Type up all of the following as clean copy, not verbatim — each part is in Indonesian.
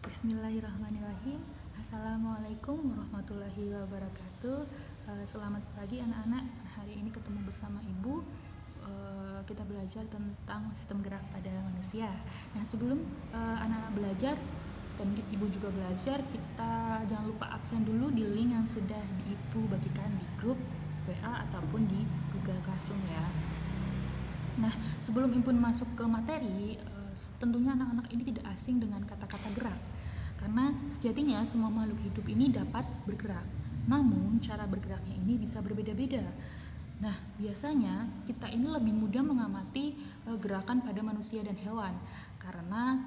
Bismillahirrahmanirrahim. Assalamualaikum warahmatullahi wabarakatuh. Selamat pagi anak-anak. Hari ini ketemu bersama Ibu. Kita belajar tentang sistem gerak pada manusia. Nah, sebelum anak-anak belajar dan Ibu juga belajar, kita jangan lupa absen dulu di link yang sudah Ibu bagikan di grup WA ataupun di Google Classroom ya. Nah, sebelum Ibu masuk ke materi, tentunya anak-anak ini tidak asing dengan kata-kata gerak, karena sejatinya semua makhluk hidup ini dapat bergerak, namun cara bergeraknya ini bisa berbeda-beda. Nah, biasanya kita ini lebih mudah mengamati gerakan pada manusia dan hewan, karena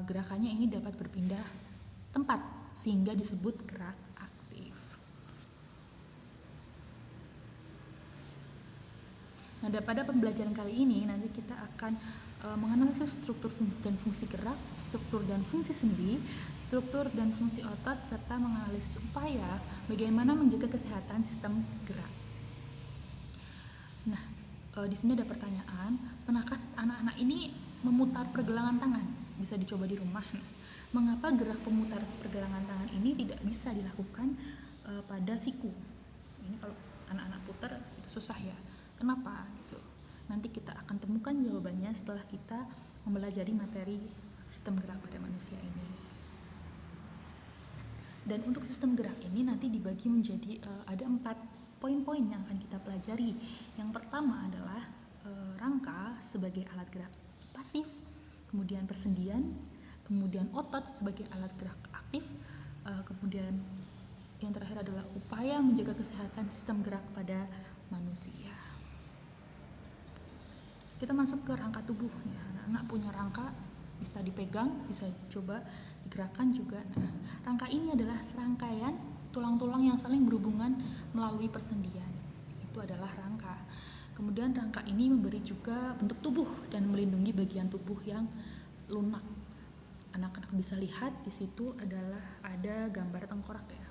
gerakannya ini dapat berpindah tempat sehingga disebut gerak aktif. Nah, pada pembelajaran kali ini nanti kita akan menganalisis struktur dan fungsi gerak, struktur dan fungsi sendi, struktur dan fungsi otot, serta menganalisis upaya bagaimana menjaga kesehatan sistem gerak. Nah, di sini ada pertanyaan, pernahkah anak-anak ini memutar pergelangan tangan? Bisa dicoba di rumah. Nah, mengapa gerak pemutar pergelangan tangan ini tidak bisa dilakukan pada siku? Ini kalau anak-anak putar itu susah ya. Kenapa? Gitu. Nanti kita akan temukan jawabannya setelah kita mempelajari materi sistem gerak pada manusia ini. Dan untuk sistem gerak ini nanti dibagi menjadi ada 4 poin-poin yang akan kita pelajari. Yang pertama adalah rangka sebagai alat gerak pasif, kemudian persendian, kemudian otot sebagai alat gerak aktif, kemudian yang terakhir adalah upaya menjaga kesehatan sistem gerak pada manusia. Kita masuk ke rangka tubuh. Ya, anak-anak punya rangka, bisa dipegang, bisa coba digerakkan juga. Nah, rangka ini adalah serangkaian tulang-tulang yang saling berhubungan melalui persendian. Itu adalah rangka. Kemudian rangka ini memberi juga bentuk tubuh dan melindungi bagian tubuh yang lunak. Anak-anak bisa lihat di situ adalah ada gambar tengkorak ya.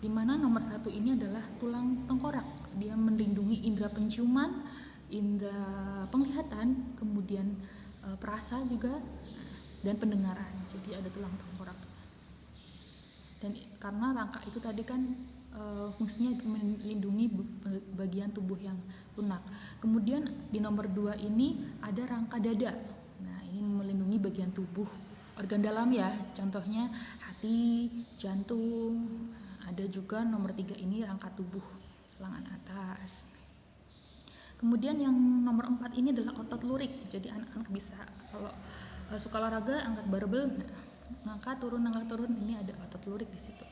Di mana nomor 1 ini adalah tulang tengkorak. Dia melindungi indera penciuman, indera penglihatan, kemudian perasa juga, dan pendengaran. Jadi ada tulang tengkorak. Dan karena rangka itu tadi kan fungsinya melindungi bagian tubuh yang lunak. Kemudian di nomor 2 ini ada rangka dada. Nah, ini melindungi bagian tubuh organ dalam ya. Contohnya hati, jantung. Ada juga nomor 3 ini rangka tubuh lengan atas. Kemudian yang nomor 4 ini adalah otot lurik. Jadi anak-anak bisa kalau suka olahraga angkat barbel, ngangkat turun. Ini ada otot lurik di situ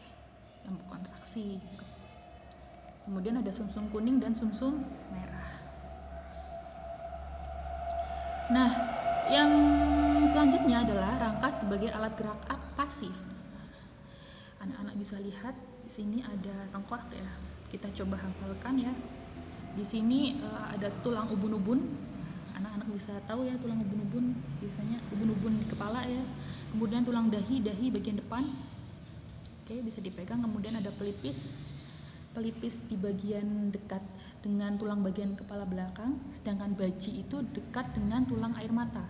yang berkontraksi. Kemudian ada sumsum kuning dan sumsum merah. Nah, yang selanjutnya adalah rangka sebagai alat gerak pasif. Anak-anak bisa lihat di sini ada tengkorak ya. Kita coba hafalkan ya. Di sini ada tulang ubun-ubun. Anak-anak bisa tahu ya tulang ubun-ubun, biasanya ubun-ubun di kepala ya. Kemudian tulang dahi bagian depan. Oke, bisa dipegang. Kemudian ada pelipis di bagian dekat dengan tulang bagian kepala belakang, sedangkan baji itu dekat dengan tulang air mata.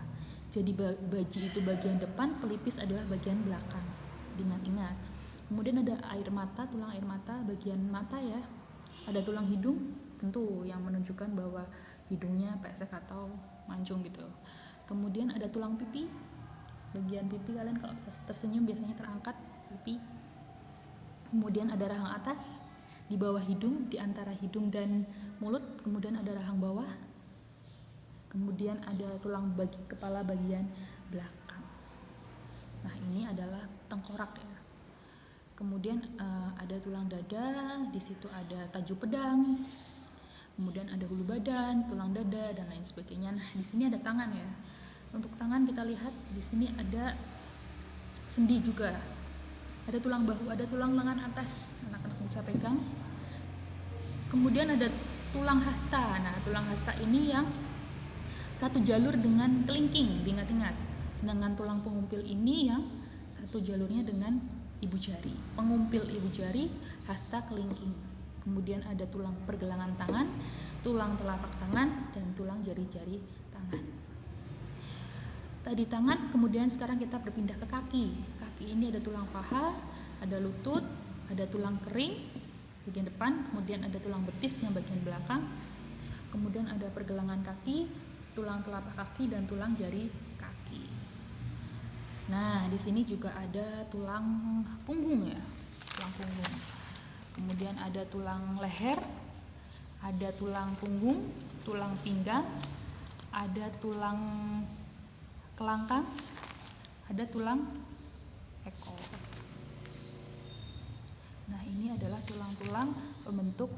Jadi baji itu bagian depan, pelipis adalah bagian belakang. Diingat-ingat. Kemudian ada air mata, tulang air mata bagian mata ya. Ada tulang hidung, tentu yang menunjukkan bahwa hidungnya pesek atau mancung gitu. Kemudian ada tulang pipi, bagian pipi kalian kalau tersenyum biasanya terangkat pipi. Kemudian ada rahang atas di bawah hidung, di antara hidung dan mulut. Kemudian ada rahang bawah. Kemudian ada tulang kepala bagian belakang. Nah, ini adalah tengkorak ya. Kemudian ada tulang dada, di situ ada tajuk pedang. Kemudian ada hulu badan, tulang dada, dan lain sebagainya. Nah, di sini ada tangan ya. Untuk tangan kita lihat di sini ada sendi juga. Ada tulang bahu, ada tulang lengan atas. Anak-anak bisa pegang. Kemudian ada tulang hasta. Nah, tulang hasta ini yang satu jalur dengan kelingking, diingat-ingat. Sedangkan tulang pengumpil ini yang satu jalurnya dengan ibu jari. Pengumpil ibu jari, hasta kelingking. Kemudian ada tulang pergelangan tangan, tulang telapak tangan, dan tulang jari-jari tangan. Tadi tangan, kemudian sekarang kita berpindah ke kaki. Kaki ini ada tulang paha, ada lutut, ada tulang kering bagian depan, kemudian ada tulang betis yang bagian belakang, kemudian ada pergelangan kaki, tulang telapak kaki, dan tulang jari kaki. Nah, di sini juga ada tulang punggung ya, tulang punggung. Kemudian ada tulang leher, ada tulang punggung, tulang pinggang, ada tulang kelangkang, ada tulang ekor. Nah, ini adalah tulang-tulang pembentuk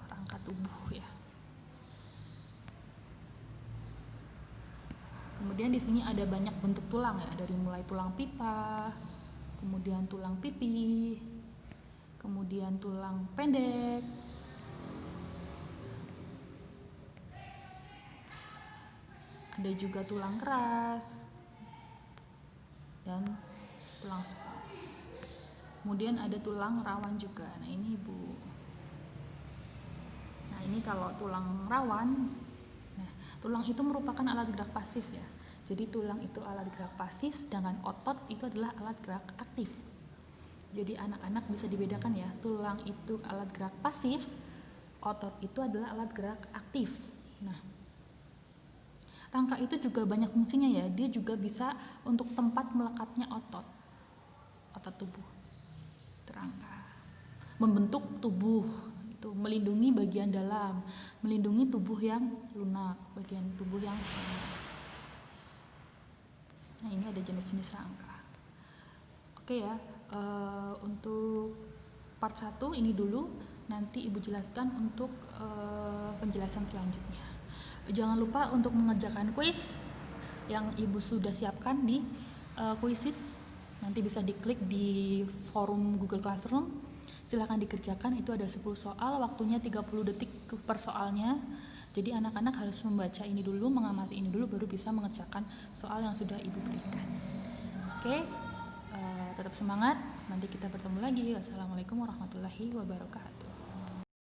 rangka tubuh ya. Kemudian di sini ada banyak bentuk tulang ya, dari mulai tulang pipa, kemudian tulang pipi, kemudian tulang pendek, ada juga tulang keras dan tulang spal. Kemudian ada tulang rawan juga. Nah, ini Ibu. Nah, ini kalau tulang rawan, nah, tulang itu merupakan alat gerak pasif ya. Jadi tulang itu alat gerak pasif, sedangkan otot itu adalah alat gerak aktif. Jadi anak-anak bisa dibedakan ya, tulang itu alat gerak pasif, otot itu adalah alat gerak aktif. Nah, rangka itu juga banyak fungsinya ya, dia juga bisa untuk tempat melekatnya otot tubuh. Itu rangka. Membentuk tubuh, itu melindungi bagian dalam, melindungi tubuh yang lunak, bagian tubuh yang lunak. Nah, ini ada jenis-jenis rangka. Oke ya, untuk part 1 ini dulu, nanti Ibu jelaskan untuk penjelasan selanjutnya. Jangan lupa untuk mengerjakan kuis yang Ibu sudah siapkan di Quizzes. Nanti bisa diklik di forum Google Classroom. Silahkan dikerjakan, itu ada 10 soal, waktunya 30 detik per soalnya. Jadi anak-anak harus membaca ini dulu, mengamati ini dulu, baru bisa mengerjakan soal yang sudah Ibu berikan. Oke, tetap semangat, nanti kita bertemu lagi. Wassalamualaikum warahmatullahi wabarakatuh.